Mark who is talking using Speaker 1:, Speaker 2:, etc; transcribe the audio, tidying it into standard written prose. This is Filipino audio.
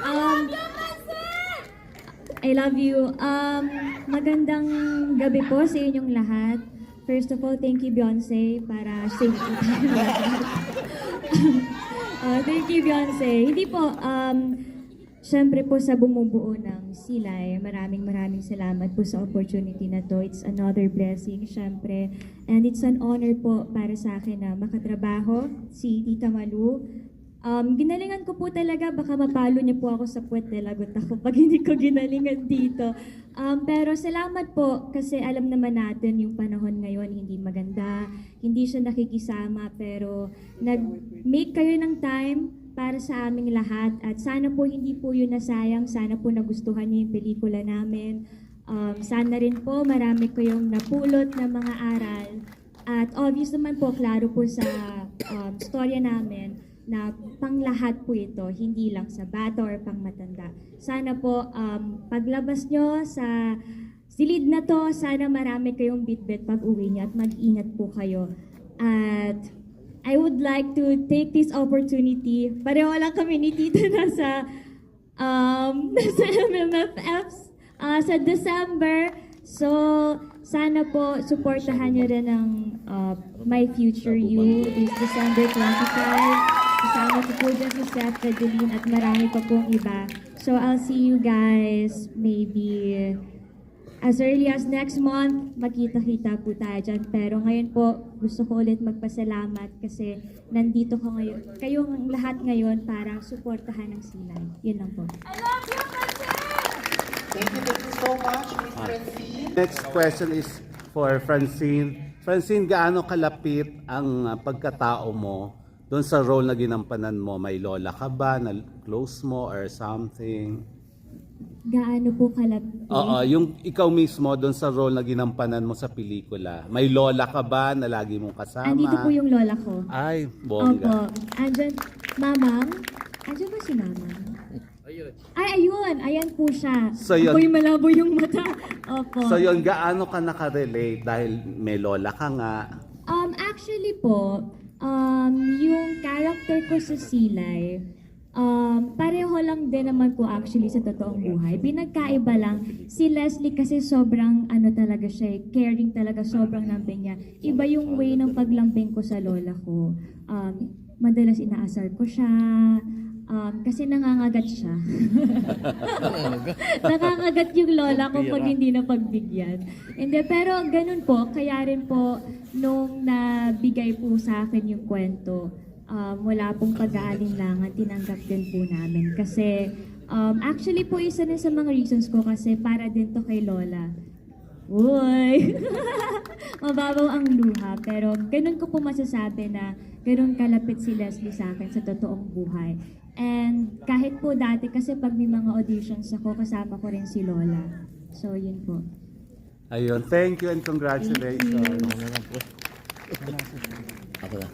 Speaker 1: um, I love you. Magandang gabi po sa inyong lahat. First of all, thank you Beyonce para safe po tayo. Thank you Beyonce. Hindi po, syempre po sa bumubuo ng Silay, maraming salamat po sa opportunity na to. It's another blessing, syempre. And it's an honor po para sa akin na makatrabaho si Tita Malu. Ginalingan ko po talaga, baka mapalo niya po ako sa puwet, lagot ako pag hindi ko ginalingan dito. Pero salamat po kasi alam naman natin yung panahon ngayon hindi maganda, hindi siya nakikisama, pero nag-make kayo ng time para sa aming lahat at sana po hindi po yun nasayang, sana po nagustuhan niyo yung pelikula namin. Sana rin po marami kayong napulot na mga aral at obvious naman po, klaro po sa storya namin na panglahat po ito, hindi lang sa bata or pang matanda. Sana po paglabas nyo sa silid na to, sana marami kayong bitbit pag uwi niya at mag-ingat po kayo. At I would like to take this opportunity, pareho lang kami ni Tito nasa MMFFs sa December. So, sana po supportahan nyo rin ang My Future You this December 25. Kasama ko po dyan si Seth, Cadeline at marami pa pong iba. So, I'll see you guys maybe as early as next month, magkita-kita po tayo dyan. Pero ngayon po, gusto ko ulit magpasalamat kasi nandito ko ngayon, kayong lahat ngayon para suportahan ng Silay. Yun lang po.
Speaker 2: I love you,
Speaker 3: Thank you so much, Miss Francine.
Speaker 4: Next question is for Francine. Francine, gaano kalapit ang pagkatao mo doon sa role na ginampanan mo? May lola ka ba na close mo or something?
Speaker 1: Gaano po kalapit?
Speaker 4: Oo, yung ikaw mismo doon sa role na ginampanan mo sa pelikula. May lola ka ba na lagi mong kasama?
Speaker 1: Andito po yung lola ko.
Speaker 4: Ay,
Speaker 1: Opo.
Speaker 4: bongga.
Speaker 1: Andyan, Mamang? Andyan ba si Mamang? Ay, ayun. Ayan po siya.
Speaker 4: So, yun.
Speaker 1: Ako'y malabo yung mata. Opo.
Speaker 4: So yun, gaano ka nakarelate dahil may lola ka nga?
Speaker 1: Actually po, yung character ko sa Silay, pareho lang din naman po actually sa totoong buhay. Pinagkaiba lang, si Leslie kasi sobrang ano talaga siya, caring talaga, sobrang lambing niya. Iba yung way ng paglambing ko sa lola ko. Madalas inaasar ko siya, kasi nangangagat siya. Nangangagat yung lola ko pag hindi na pagbigyan. Hindi, pero ganun po, kaya rin po nung nabigay po sa akin yung kwento, wala pong pag-aalinlangan, tinanggap din po namin. Kasi actually po isa na sa mga reasons ko kasi para din to kay lola. Uy! Mababaw ang luha, pero ganun ko po masasabi na ganun kalapit si Leslie sa akin sa totoong buhay. And kahit po dati, kasi pag may mga auditions ako, kasama ko rin si Lola. So, yun po.
Speaker 4: Ayun, thank you and congratulations.
Speaker 1: Thank you.
Speaker 5: Ako na.